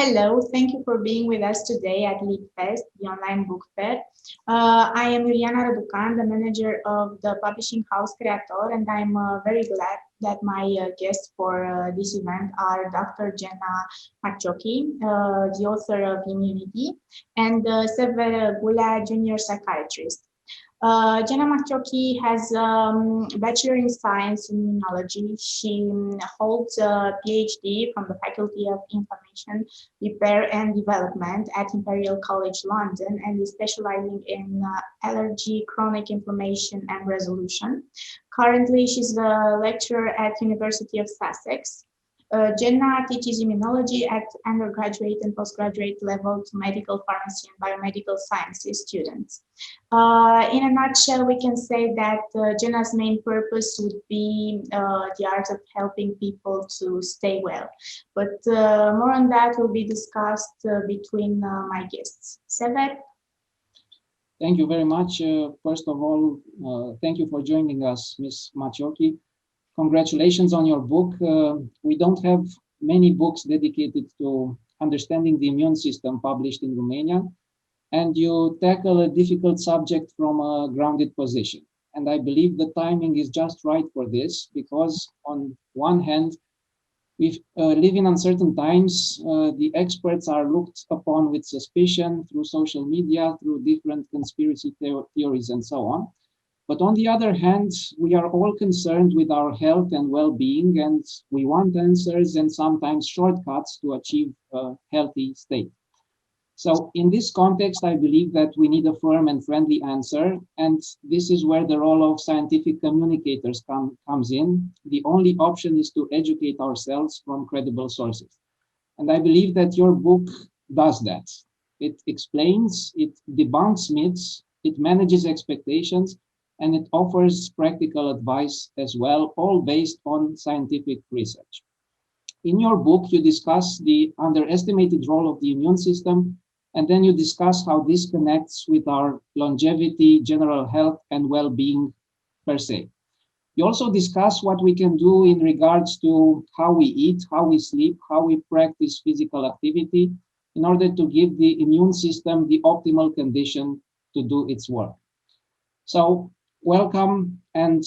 Hello, thank you for being with us today at LibFest, the online book fair. I am Iuliana Răducan, the manager of the publishing house Creator, and I'm very glad that my guests for this event are Dr. Jenna Macciochi, the author of Immunity, and Sever Gulea, junior psychiatrist. Jenna Macciochi has a Bachelor in Science in Immunology. She holds a PhD from the Faculty of Inflammation, Repair and Development at Imperial College London and is specializing in allergy, chronic inflammation and resolution. Currently, she's a lecturer at University of Sussex. Jenna teaches immunology at undergraduate and postgraduate level to medical pharmacy and biomedical sciences students. In a nutshell, we can say that Jenna's main purpose would be the art of helping people to stay well. But more on that will be discussed between my guests. Sever? Thank you very much. First of all, thank you for joining us, Ms. Macciochi. Congratulations on your book. We don't have many books dedicated to understanding the immune system published in Romania, and you tackle a difficult subject from a grounded position. And I believe the timing is just right for this, because on one hand, we live in uncertain times. The experts are looked upon with suspicion through social media, through different conspiracy theories and so on. But on the other hand, we are all concerned with our health and well-being, and we want answers and sometimes shortcuts to achieve a healthy state. So in this context, I believe that we need a firm and friendly answer, and this is where the role of scientific communicators comes in. The only option is to educate ourselves from credible sources. And I believe that your book does that. It explains, it debunks myths, it manages expectations, and it offers practical advice as well, all based on scientific research. In your book, you discuss the underestimated role of the immune system, and then you discuss how this connects with our longevity, general health, and well-being per se. You also discuss what we can do in regards to how we eat, how we sleep, how we practice physical activity in order to give the immune system the optimal condition to do its work. So, welcome, and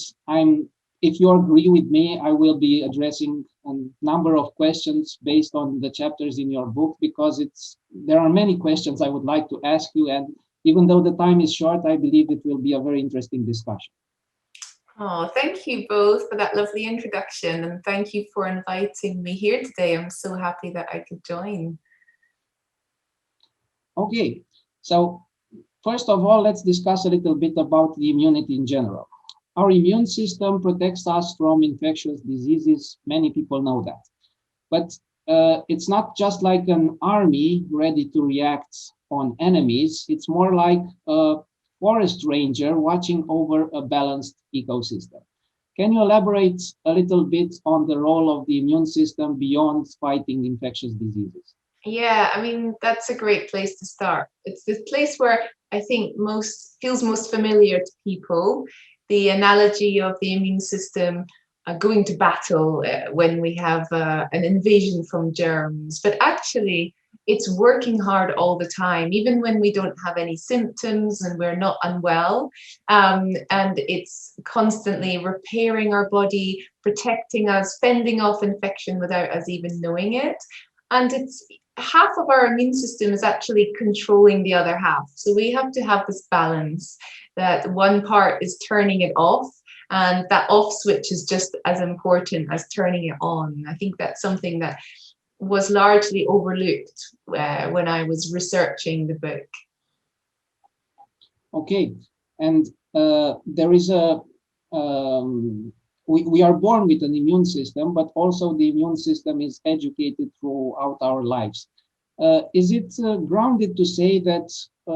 if you agree with me, I will be addressing a number of questions based on the chapters in your book, because there are many questions I would like to ask you, and even though the time is short, I believe it will be a very interesting discussion. Oh, thank you both for that lovely introduction, and thank you for inviting me here today. I'm so happy that I could join. Okay, so first of all, let's discuss a little bit about the immunity in general. Our immune system protects us from infectious diseases. Many people know that. But it's not just like an army ready to react on enemies. It's more like a forest ranger watching over a balanced ecosystem. Can you elaborate a little bit on the role of the immune system beyond fighting infectious diseases? Yeah, I mean, that's a great place to start. It's the place where I think feels most familiar to people, the analogy of the immune system going to battle when we have an invasion from germs. But actually, it's working hard all the time, even when we don't have any symptoms and we're not unwell. And it's constantly repairing our body, protecting us, fending off infection without us even knowing it. And it's half of our immune system is actually controlling the other half. So we have to have this balance that one part is turning it off, and that off switch is just as important as turning it on. I think that's something that was largely overlooked when I was researching the book. Okay, and there is we are born with an immune system, but also the immune system is educated throughout our lives. Is it grounded to say that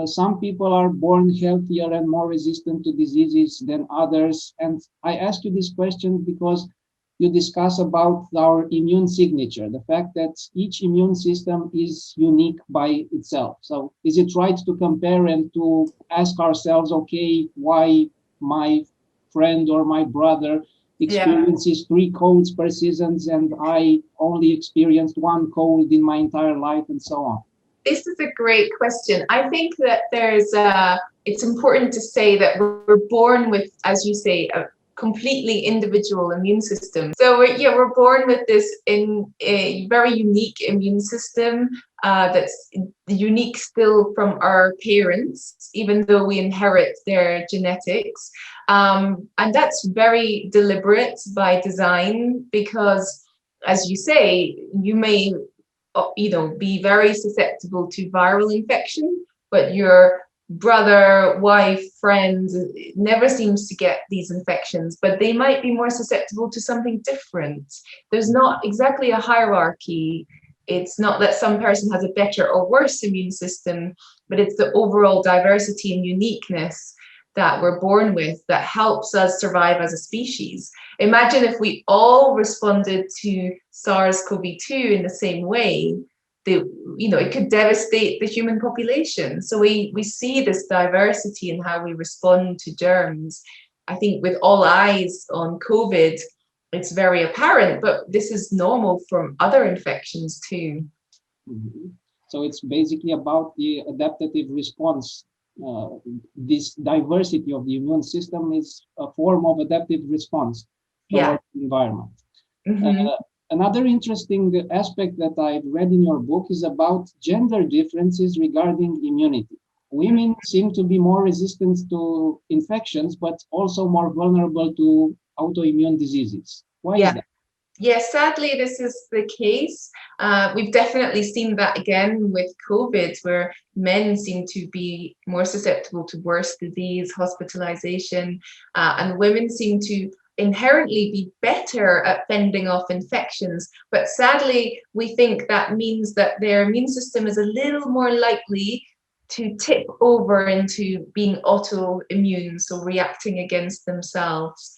some people are born healthier and more resistant to diseases than others? And I ask you this question because you discuss about our immune signature, the fact that each immune system is unique by itself. So is it right to compare and to ask ourselves, okay, why my friend or my brother experiences 3 colds per season, and I only experienced 1 cold in my entire life, and so on? This is a great question. I think that it's important to say that we're born with, as you say, a completely individual immune system. So we're born with this in a very unique immune system that's unique still from our parents, even though we inherit their genetics. And that's very deliberate by design, because, as you say, you may be very susceptible to viral infection, but your brother, wife, friends never seems to get these infections, but they might be more susceptible to something different. There's not exactly a hierarchy. It's not that some person has a better or worse immune system, but it's the overall diversity and uniqueness that we're born with that helps us survive as a species. Imagine if we all responded to SARS-CoV-2 in the same way. It could devastate the human population. So we see this diversity in how we respond to germs. I think with all eyes on COVID, it's very apparent, but this is normal from other infections too. Mm-hmm. So it's basically about the adaptive response. This diversity of the immune system is a form of adaptive response towards the environment. Mm-hmm. Another interesting aspect that I've read in your book is about gender differences regarding immunity. Women seem to be more resistant to infections, but also more vulnerable to autoimmune diseases. Why is that? Yes, sadly, this is the case. We've definitely seen that again with COVID, where men seem to be more susceptible to worse disease, hospitalization, and women seem to inherently be better at fending off infections. But sadly, we think that means that their immune system is a little more likely to tip over into being autoimmune, so reacting against themselves.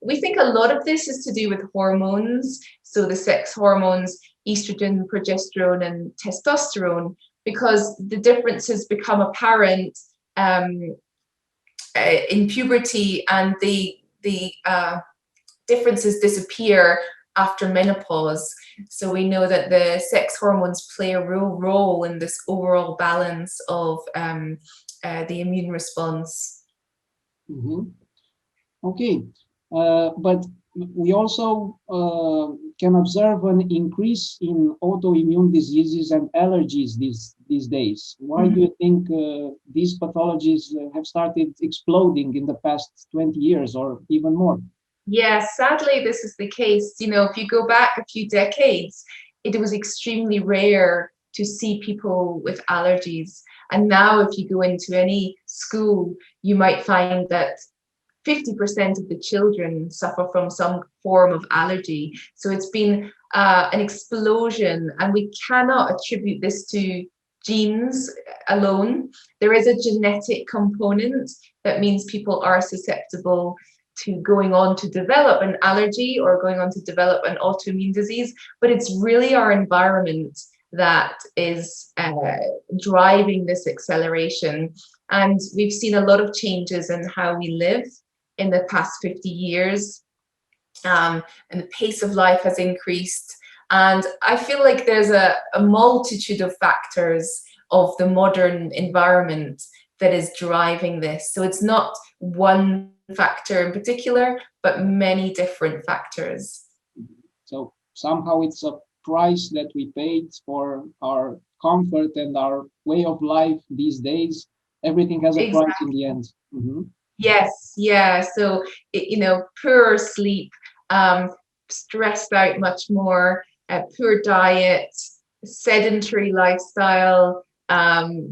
We think a lot of this is to do with hormones, so the sex hormones, estrogen, progesterone, and testosterone, because the differences become apparent in puberty, and the differences disappear after menopause. So we know that the sex hormones play a real role in this overall balance of the immune response. Mm-hmm. Okay, but we also can observe an increase in autoimmune diseases and allergies these days. Why do you think these pathologies have started exploding in the past 20 years or even more? Yes, sadly, this is the case. If you go back a few decades, it was extremely rare to see people with allergies. And now if you go into any school, you might find that 50% of the children suffer from some form of allergy. So it's been an explosion, and we cannot attribute this to genes alone. There is a genetic component that means people are susceptible to going on to develop an allergy or going on to develop an autoimmune disease, but it's really our environment that is driving this acceleration. And we've seen a lot of changes in how we live in the past 50 years, and the pace of life has increased. And I feel like there's a multitude of factors of the modern environment that is driving this. So it's not one factor in particular, but many different factors. So somehow it's a price that we paid for our comfort and our way of life these days. Everything has a price in the end. Mm-hmm. Yes, yeah. So, poor sleep, stressed out much more, poor diet, sedentary lifestyle,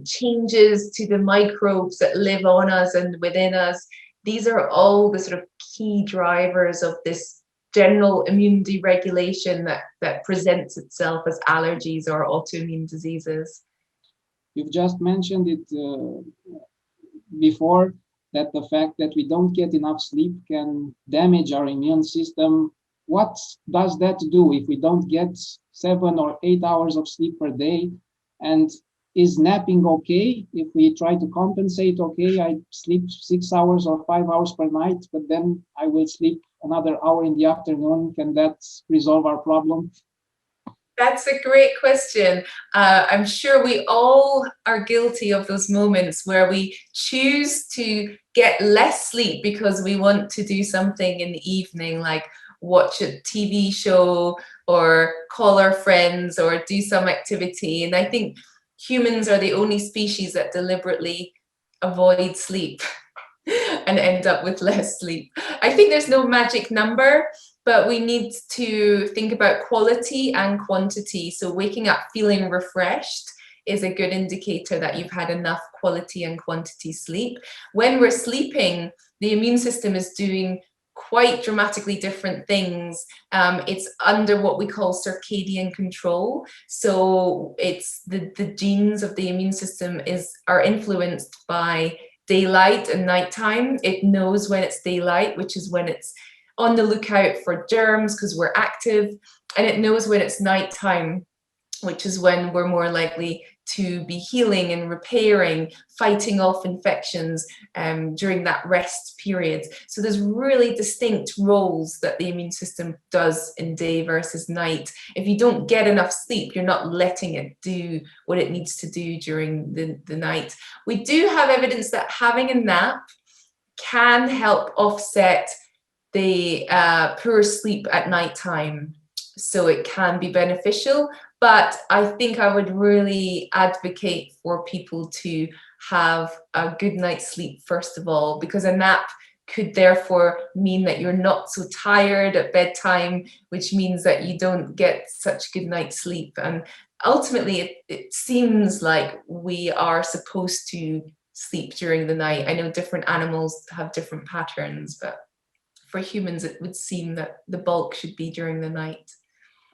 changes to the microbes that live on us and within us. These are all the sort of key drivers of this general immune deregulation that presents itself as allergies or autoimmune diseases. You've just mentioned it before, that the fact that we don't get enough sleep can damage our immune system. What does that do if we don't get 7 or 8 hours of sleep per day? And is napping okay if we try to compensate? Okay, I sleep 6 hours or 5 hours per night, but then I will sleep another hour in the afternoon, can that resolve our problem? That's a great question. I'm sure we all are guilty of those moments where we choose to get less sleep because we want to do something in the evening, like watch a TV show or call our friends or do some activity. And I think humans are the only species that deliberately avoid sleep and end up with less sleep. I think there's no magic number, but we need to think about quality and quantity. So waking up feeling refreshed is a good indicator that you've had enough quality and quantity sleep. When we're sleeping, the immune system is doing quite dramatically different things. It's under what we call circadian control. So it's the genes of the immune system are influenced by daylight and nighttime. It knows when it's daylight, which is when it's on the lookout for germs because we're active, and it knows when it's nighttime, which is when we're more likely to be healing and repairing, fighting off infections during that rest period. So there's really distinct roles that the immune system does in day versus night. If you don't get enough sleep, you're not letting it do what it needs to do during the night. We do have evidence that having a nap can help offset the poor sleep at nighttime. So it can be beneficial, but I think I would really advocate for people to have a good night's sleep first of all, because a nap could therefore mean that you're not so tired at bedtime, which means that you don't get such good night's sleep. And ultimately, it seems like we are supposed to sleep during the night. I know different animals have different patterns, but for humans, it would seem that the bulk should be during the night.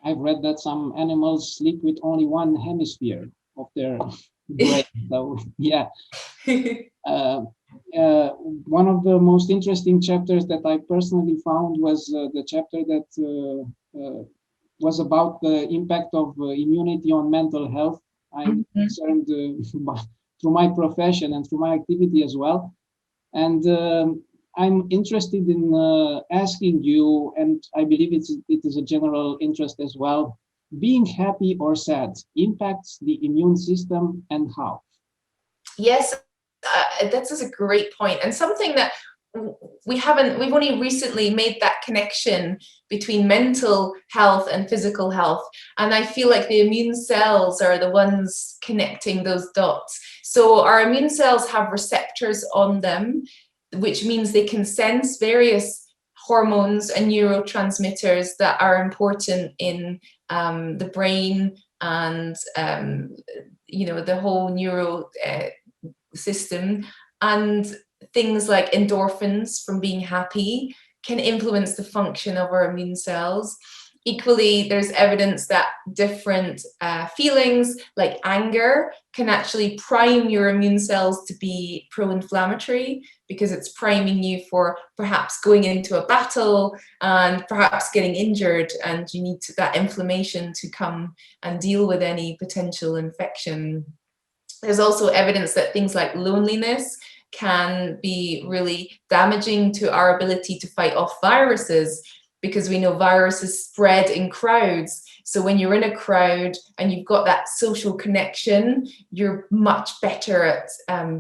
I've read that some animals sleep with only one hemisphere of their brain. So yeah. One of the most interesting chapters that I personally found was the chapter that was about the impact of immunity on mental health. I'm concerned through my profession and through my activity as well. And I'm interested in asking you, and I believe it is a general interest as well, being happy or sad impacts the immune system and how? Yes, that's a great point, and something that we've only recently made that connection between mental health and physical health. And I feel like the immune cells are the ones connecting those dots. So our immune cells have receptors on them, which means they can sense various hormones and neurotransmitters that are important in the brain and the whole neuro system. And things like endorphins from being happy can influence the function of our immune cells. Equally, there's evidence that different feelings like anger can actually prime your immune cells to be pro-inflammatory, because it's priming you for perhaps going into a battle and perhaps getting injured, and you need that inflammation to come and deal with any potential infection. There's also evidence that things like loneliness can be really damaging to our ability to fight off viruses, because we know viruses spread in crowds. So when you're in a crowd and you've got that social connection, you're much better at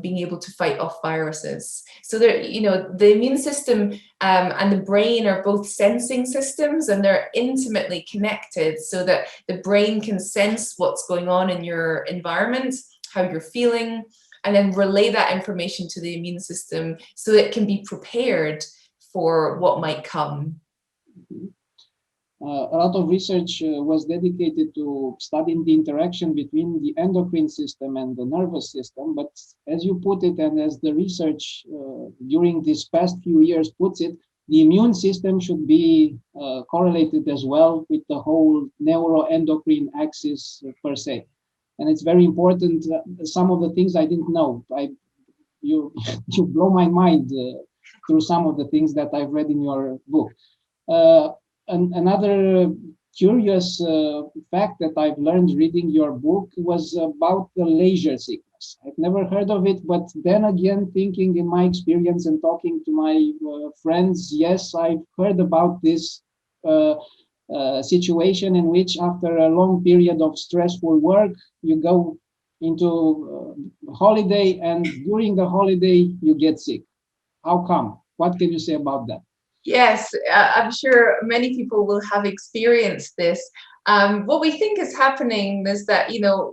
being able to fight off viruses. So the immune system and the brain are both sensing systems, and they're intimately connected, so that the brain can sense what's going on in your environment, how you're feeling, and then relay that information to the immune system so it can be prepared for what might come. A lot of research was dedicated to studying the interaction between the endocrine system and the nervous system. But as you put it, and as the research during these past few years puts it, the immune system should be correlated as well with the whole neuroendocrine axis per se. And it's very important. Some of the things I didn't know. You blow my mind through some of the things that I've read in your book. Another curious fact that I've learned reading your book was about the leisure sickness. exercise. I've never heard of it, but then again, thinking in my experience and talking to my friends, yes, I've heard about this situation in which after a long period of stressful work, you go into holiday, and during the holiday, you get sick. How come? What can you say about that? Yes, I'm sure many people will have experienced this. What we think is happening is that, you know,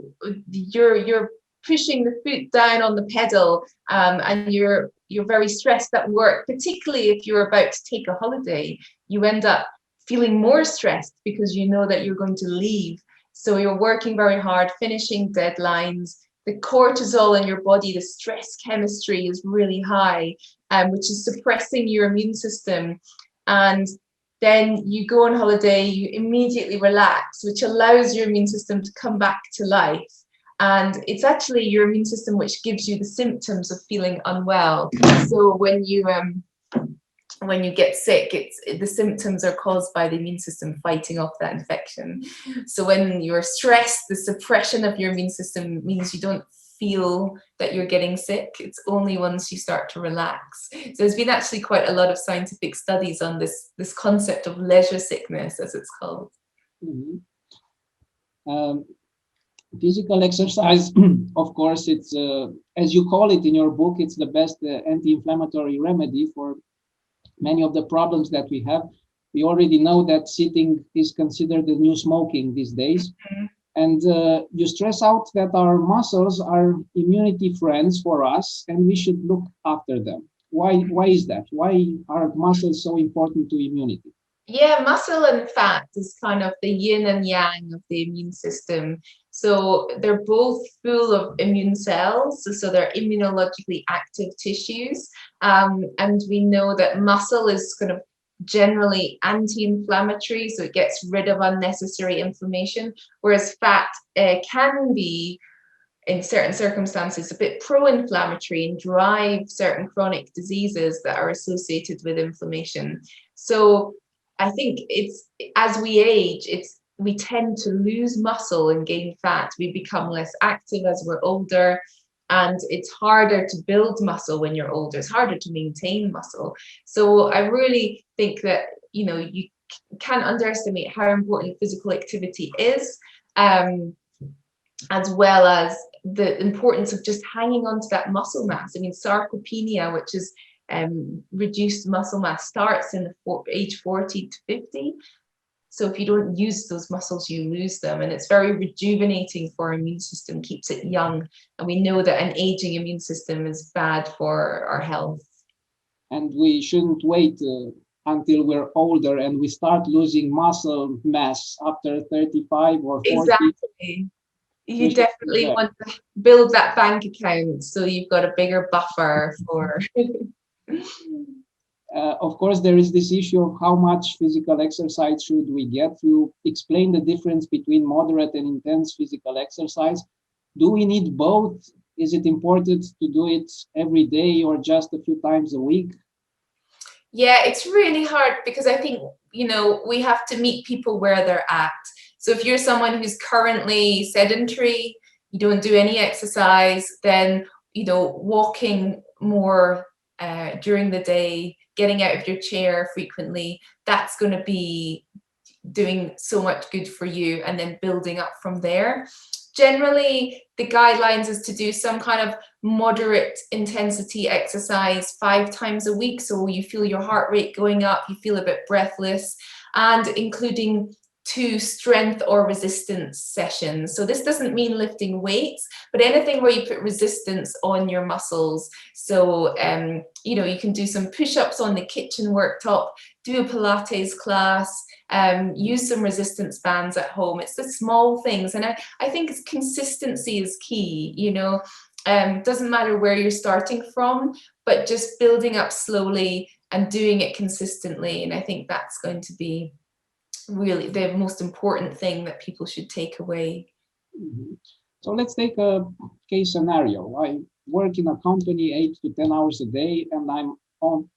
you're pushing the foot down on the pedal, and you're very stressed at work, particularly if you're about to take a holiday. You end up feeling more stressed because you know that you're going to leave. So you're working very hard, finishing deadlines. The cortisol in your body, the stress chemistry is really high, which is suppressing your immune system. And then you go on holiday, you immediately relax, which allows your immune system to come back to life. And it's actually your immune system which gives you the symptoms of feeling unwell. So when you get sick, the symptoms are caused by the immune system fighting off that infection. So when you're stressed, the suppression of your immune system means you don't feel that you're getting sick. It's only once you start to relax. So there's been actually quite a lot of scientific studies on this concept of leisure sickness, as it's called. Mm-hmm. Physical exercise, of course, it's as you call it in your book, it's the best anti-inflammatory remedy for many of the problems that we have. We already know that sitting is considered the new smoking these days. Mm-hmm. And you stress out that our muscles are immunity friends for us, and we should look after them. Why is that? Why are muscles so important to immunity? Yeah, muscle and fat is kind of the yin and yang of the immune system. So they're both full of immune cells, so they're immunologically active tissues. And we know that muscle is kind of generally anti-inflammatory, so it gets rid of unnecessary inflammation, whereas fat can be, in certain circumstances, a bit pro-inflammatory and drive certain chronic diseases that are associated with inflammation. So I think it's, as we age, we tend to lose muscle and gain fat. We become less active as we're older, and it's harder to build muscle when you're older. It's harder to maintain muscle. So I really think that, you know, you can't underestimate how important physical activity is, as well as the importance of just hanging on to that muscle mass. I mean, sarcopenia, which is reduced muscle mass, starts in the age 40 to 50. So if you don't use those muscles, you lose them. And it's very rejuvenating for our immune system, keeps it young. And we know that an aging immune system is bad for our health. And we shouldn't wait until we're older and we start losing muscle mass after 35 or 40. Exactly. You definitely want to build that bank account so you've got a bigger buffer for... Of course, there is this issue of how much physical exercise should we get. You explain the difference between moderate and intense physical exercise. Do we need both? Is it important to do it every day or just a few times a week? Yeah, it's really hard because I think, you know, we have to meet people where they're at. So if you're someone who's currently sedentary, you don't do any exercise, then, you know, walking more during the day, getting out of your chair frequently, that's going to be doing so much good for you, and then building up from there. Generally, the guidelines is to do some kind of moderate intensity exercise 5 times a week. So you feel your heart rate going up, you feel a bit breathless, and including 2 strength or resistance sessions. So this doesn't mean lifting weights, but anything where you put resistance on your muscles. So, you know, you can do some push-ups on the kitchen worktop, do a Pilates class, use some resistance bands at home. It's the small things. And I think consistency is key, you know. Doesn't matter where you're starting from, but just building up slowly and doing it consistently. And I think that's going to be really the most important thing that people should take away. Mm-hmm. So let's take a case scenario. I work in a company 8 to 10 hours a day, and I'm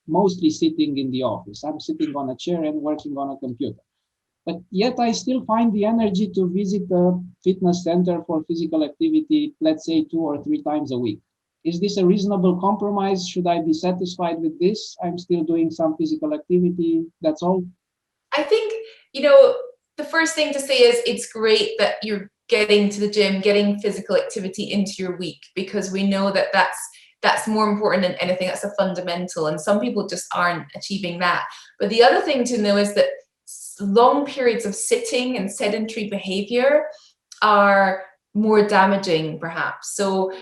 mostly sitting in the office. I'm sitting on a chair and working on a computer. but yet I still find the energy to visit a fitness center for physical activity, let's say 2 or 3 times a week. Is this a reasonable compromise? Should I be satisfied with this? I'm still doing some physical activity, that's all. I think, you know, the first thing to say is it's great that you're getting to the gym, getting physical activity into your week, because we know that that's more important than anything. That's a fundamental, and some people just aren't achieving that. But the other thing to know is that long periods of sitting and sedentary behavior are more damaging, perhaps. So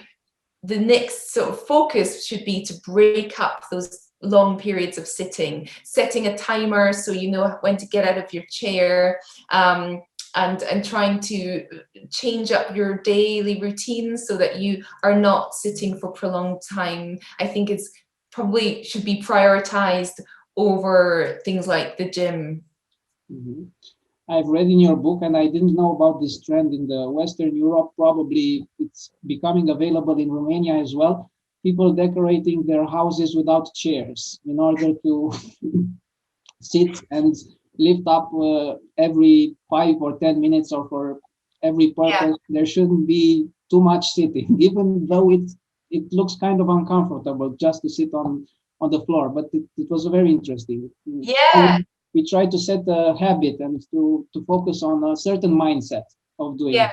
the next sort of focus should be to break up those long periods of sitting, setting a timer so you know when to get out of your chair, and trying to change up your daily routines so that you are not sitting for prolonged time. I think it's probably should be prioritized over things like the gym. Mm-hmm. I've read in your book, and I didn't know about this trend in the Western Europe. Probably it's becoming available in Romania as well. People decorating their houses without chairs in order to sit and lift up every 5 or 10 minutes, or for every purpose. Yeah. There shouldn't be too much sitting, even though it looks kind of uncomfortable just to sit on the floor. But it was very interesting. Yeah. We try to set a habit and to focus on a certain mindset of doing it.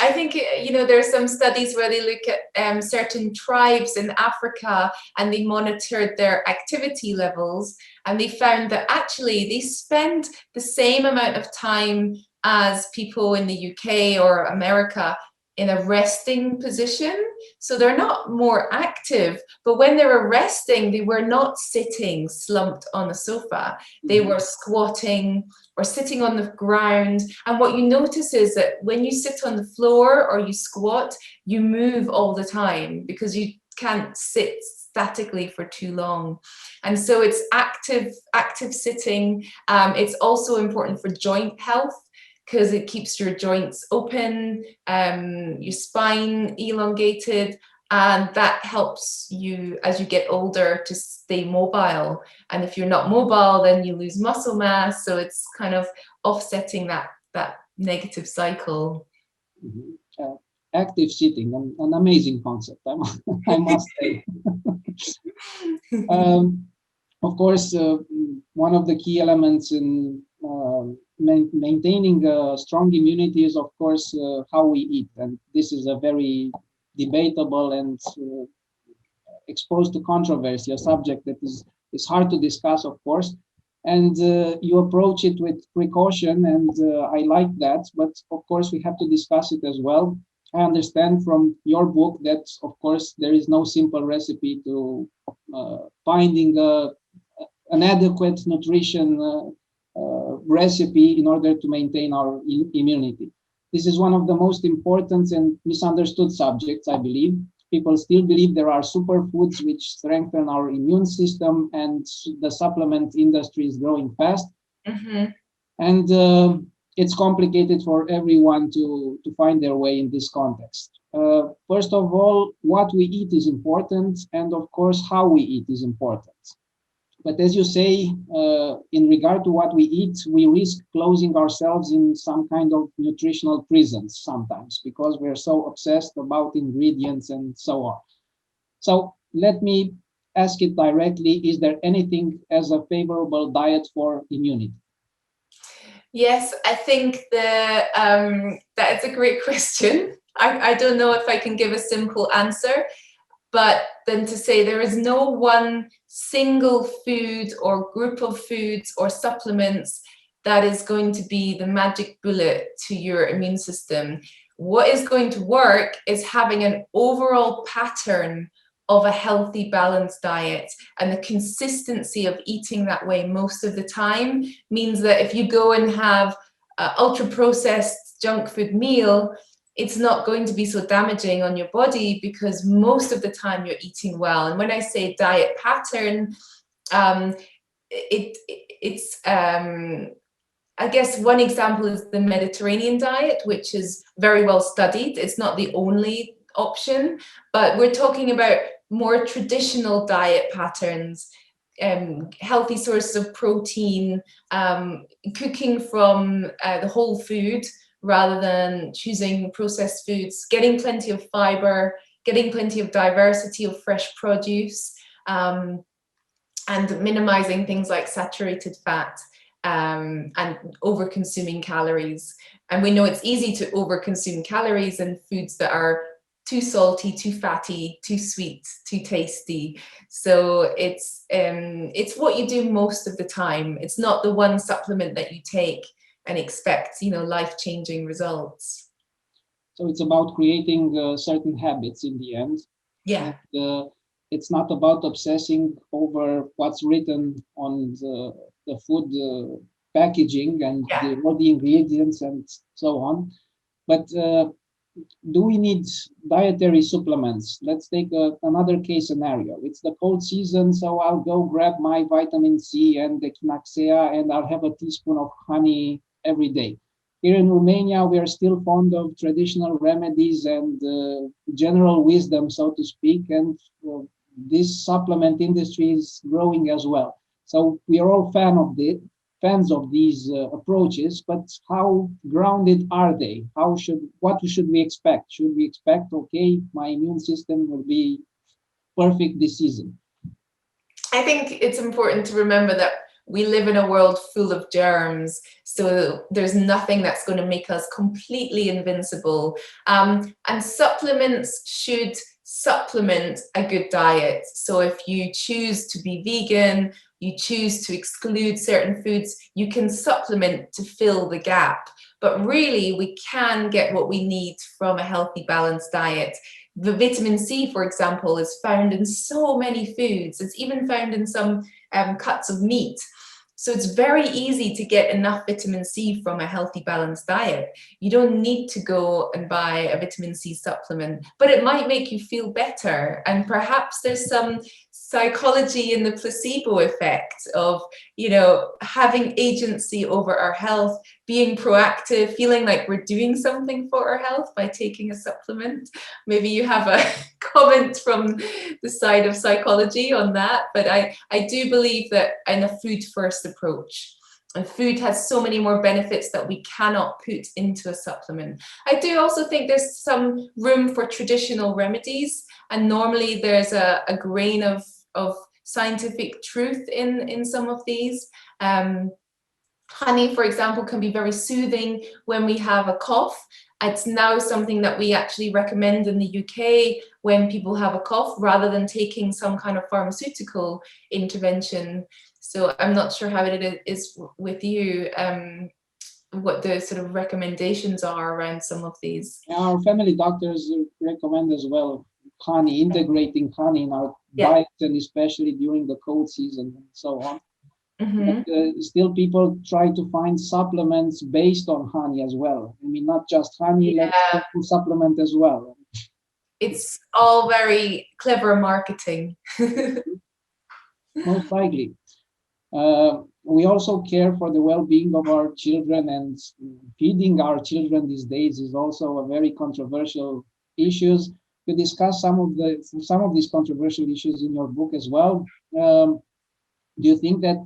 I think, you know, there are some studies where they look at certain tribes in Africa, and they monitored their activity levels, and they found that actually they spend the same amount of time as people in the UK or America in a resting position. So they're not more active, but when they were resting, they were not sitting slumped on a sofa. They were squatting or sitting on the ground. And what you notice is that when you sit on the floor or you squat, you move all the time because you can't sit statically for too long. And so it's active sitting. It's also important for joint health, because it keeps your joints open, your spine elongated, and that helps you as you get older to stay mobile. And if you're not mobile, then you lose muscle mass. So it's kind of offsetting that negative cycle. Mm-hmm. Active sitting, an amazing concept, I must say. Of course, one of the key elements in maintaining a strong immunity is, of course, how we eat. And this is a very debatable and exposed to controversy, a subject that is hard to discuss, of course. And you approach it with precaution, and I like that. But of course, we have to discuss it as well. I understand from your book that, of course, there is no simple recipe to finding an adequate nutrition recipe in order to maintain our immunity. This is one of the most important and misunderstood subjects, I believe. People still believe there are superfoods which strengthen our immune system, and the supplement industry is growing fast. Mm-hmm. And it's complicated for everyone to find their way in this context. First of all, what we eat is important, and of course, how we eat is important. But as you say, in regard to what we eat, we risk closing ourselves in some kind of nutritional prisons sometimes, because we're so obsessed about ingredients and so on. So let me ask it directly. Is there anything as a favorable diet for immunity? Yes, I think that is a great question. I don't know if I can give a simple answer. But then to say there is no one single food or group of foods or supplements that is going to be the magic bullet to your immune system. What is going to work is having an overall pattern of a healthy, balanced diet, and the consistency of eating that way most of the time means that if you go and have an ultra-processed junk food meal, it's not going to be so damaging on your body because most of the time you're eating well. And when I say diet pattern, it's I guess one example is the Mediterranean diet, which is very well studied. It's not the only option, but we're talking about more traditional diet patterns healthy sources of protein, cooking from the whole food rather than choosing processed foods, getting plenty of fiber, getting plenty of diversity of fresh produce, and minimizing things like saturated fat, and over-consuming calories. And we know it's easy to over-consume calories in foods that are too salty, too fatty, too sweet, too tasty. So it's what you do most of the time. It's not the one supplement that you take and expect, you know, life-changing results. So it's about creating certain habits in the end. Yeah. And, it's not about obsessing over what's written on the food packaging and all the ingredients and so on. But do we need dietary supplements? Let's take another case scenario. It's the cold season, so I'll go grab my vitamin C and the Echinaxea, and I'll have a teaspoon of honey every day. Here in Romania, we are still fond of traditional remedies and general wisdom, so to speak, and this supplement industry is growing as well. So we are all fans of these approaches, but how grounded are they? What should we expect? Should we expect, okay, my immune system will be perfect this season? I think it's important to remember that we live in a world full of germs, so there's nothing that's going to make us completely invincible. And supplements should supplement a good diet. So if you choose to be vegan, you choose to exclude certain foods, you can supplement to fill the gap. But really, we can get what we need from a healthy, balanced diet. The vitamin C, for example, is found in so many foods. It's even found in some cuts of meat. So it's very easy to get enough vitamin C from a healthy, balanced diet. You don't need to go and buy a vitamin C supplement, but it might make you feel better. And perhaps there's some psychology in the placebo effect of, you know, having agency over our health, being proactive, feeling like we're doing something for our health by taking a supplement. Maybe you have a comment from the side of psychology on that, but I do believe that in a food first approach, and food has so many more benefits that we cannot put into a supplement. I do also think there's some room for traditional remedies, and normally there's a grain of scientific truth in some of these. Honey, for example, can be very soothing when we have a cough. It's now something that we actually recommend in the UK when people have a cough, rather than taking some kind of pharmaceutical intervention. So I'm not sure how it is with you, what the sort of recommendations are around some of these. Our family doctors recommend as well honey, integrating honey in our diet, and especially during the cold season and so on. But still people try to find supplements based on honey as well. I mean, not just honey, let's supplement as well. It's all very clever marketing. Most likely. We also care for the well-being of our children, and feeding our children these days is also a very controversial issue. You discuss some of these controversial issues in your book as well. Do you think that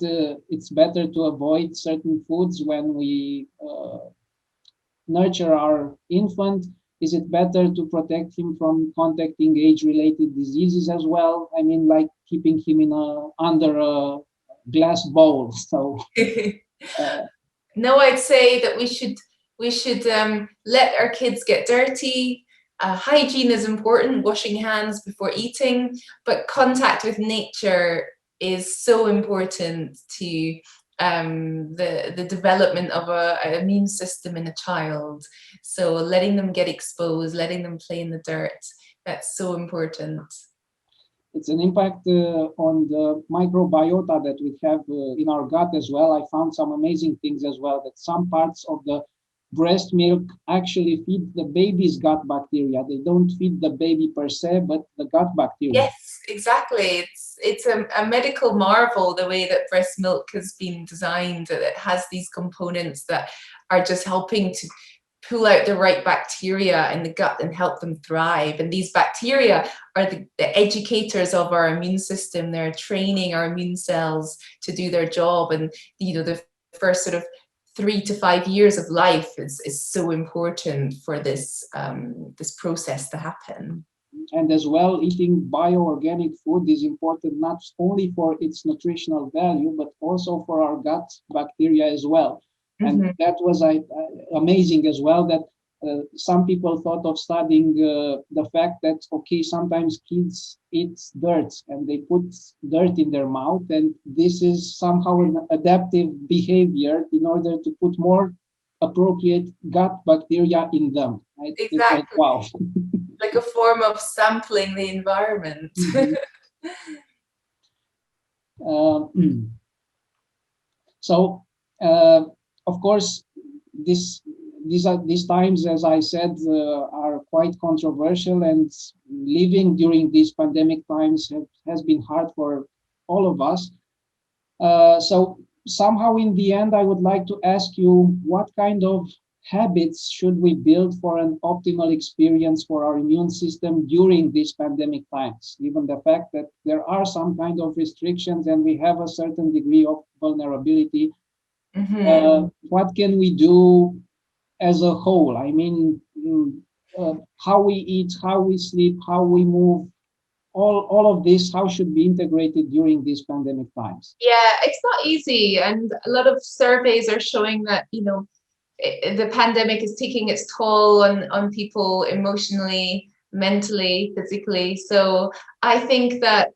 it's better to avoid certain foods when we nurture our infant? Is it better to protect him from contacting age-related diseases as well? I mean, like keeping him under a glass bowl. So no, I'd say that we should let our kids get dirty. Hygiene is important, washing hands before eating, but contact with nature is so important to the development of an immune system in a child. So letting them get exposed, letting them play in the dirt, that's so important. It's an impact on the microbiota that we have in our gut as well. I found some amazing things as well, that some parts of the breast milk actually feed the baby's gut bacteria. They don't feed the baby per se, but the gut bacteria. Yes, exactly. It's a medical marvel, the way that breast milk has been designed. That it has these components that are just helping to pull out the right bacteria in the gut and help them thrive. And these bacteria are the educators of our immune system. They're training our immune cells to do their job. And, you know, the first sort of 3 to 5 years of life is so important for this, this process to happen. And as well, eating bioorganic food is important not only for its nutritional value, but also for our gut bacteria as well. And that was amazing as well, that some people thought of studying the fact that, okay, sometimes kids eat dirt and they put dirt in their mouth, and this is somehow an adaptive behavior in order to put more appropriate gut bacteria in them. Right? Exactly. Like, wow. Like a form of sampling the environment. So, of course, these times, as I said, are quite controversial, and living during these pandemic times has been hard for all of us. So somehow in the end, I would like to ask you, what kind of habits should we build for an optimal experience for our immune system during these pandemic times, given the fact that there are some kind of restrictions and we have a certain degree of vulnerability? What can we do as a whole? I mean, how we eat, how we sleep, how we move, all of this, how should be integrated during these pandemic times? Yeah, it's not easy. And a lot of surveys are showing that, you know, the pandemic is taking its toll on people emotionally, mentally, physically. So I think that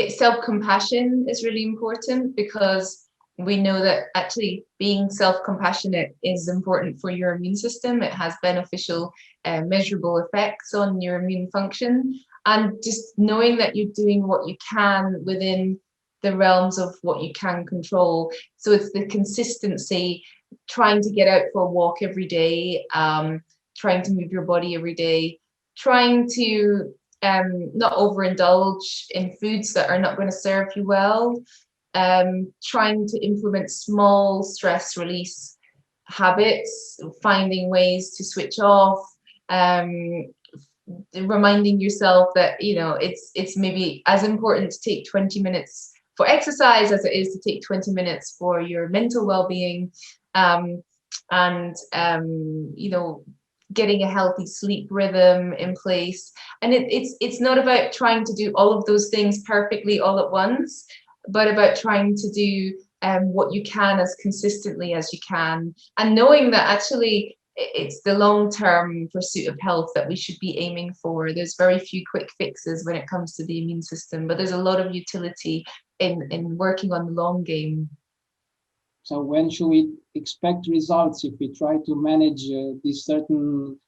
self-compassion is really important, because we know that actually being self-compassionate is important for your immune system. It has beneficial, measurable effects on your immune function. And just knowing that you're doing what you can within the realms of what you can control. So it's the consistency, trying to get out for a walk every day, trying to move your body every day, trying to not overindulge in foods that are not going to serve you well, trying to implement small stress release habits, finding ways to switch off, reminding yourself that, you know, it's maybe as important to take 20 minutes for exercise as it is to take 20 minutes for your mental well-being, you know, getting a healthy sleep rhythm in place. And it's not about trying to do all of those things perfectly all at once, but about trying to do what you can as consistently as you can, and knowing that actually it's the long-term pursuit of health that we should be aiming for. There's very few quick fixes when it comes to the immune system, but there's a lot of utility in working on the long game. So when should we expect results if we try to manage these certain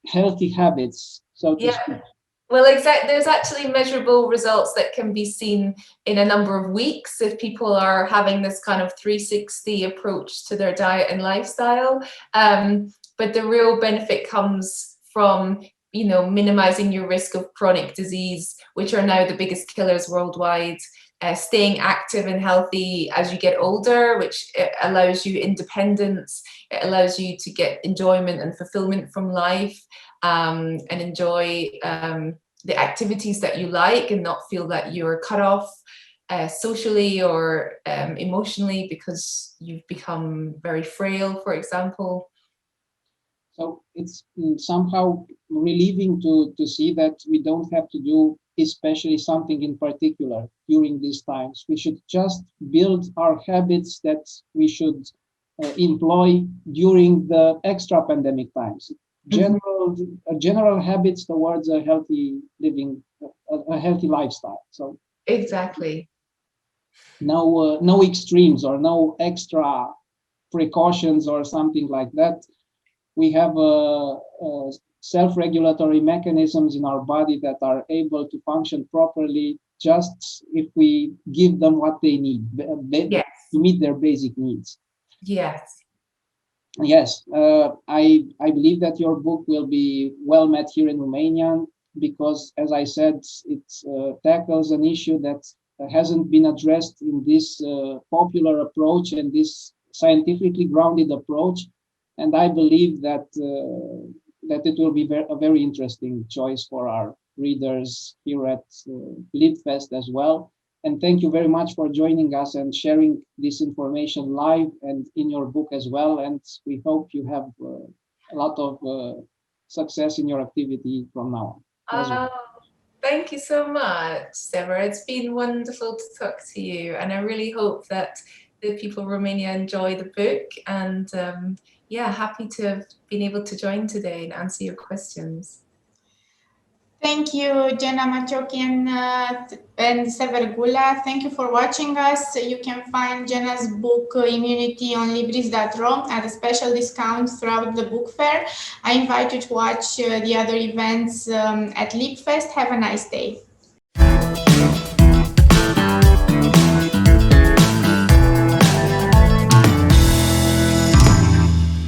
healthy habits, so to speak? Well, exactly. There's actually measurable results that can be seen in a number of weeks if people are having this kind of 360 approach to their diet and lifestyle. But the real benefit comes from, you know, minimizing your risk of chronic disease, which are now the biggest killers worldwide. Staying active and healthy as you get older, which allows you independence. It allows you to get enjoyment and fulfillment from life, and enjoy the activities that you like, and not feel that you're cut off socially or emotionally because you've become very frail, for example. So it's somehow relieving to see that we don't have to do especially something in particular during these times. We should just build our habits that we should employ during the extra pandemic times. General habits towards a healthy living, a healthy lifestyle. So exactly, no extremes or no extra precautions or something like that. We have self-regulatory mechanisms in our body that are able to function properly just if we give them what they need to meet their basic needs. Yes. Yes, I believe that your book will be well met here in Romania because, as I said, it tackles an issue that hasn't been addressed in this popular approach and this scientifically grounded approach. And I believe that that it will be a very interesting choice for our readers here at LibFest as well. And thank you very much for joining us and sharing this information live and in your book as well. And we hope you have a lot of success in your activity from now on. Thank you so much, Sever. It's been wonderful to talk to you. And I really hope that the people of Romania enjoy the book. And yeah, happy to have been able to join today and answer your questions. Thank you, Jenna Macciochi and Sever Gulea. Thank you for watching us. You can find Jenna's book Immunity on Libris.ro at a special discount throughout the book fair. I invite you to watch the other events at LibFest. Have a nice day.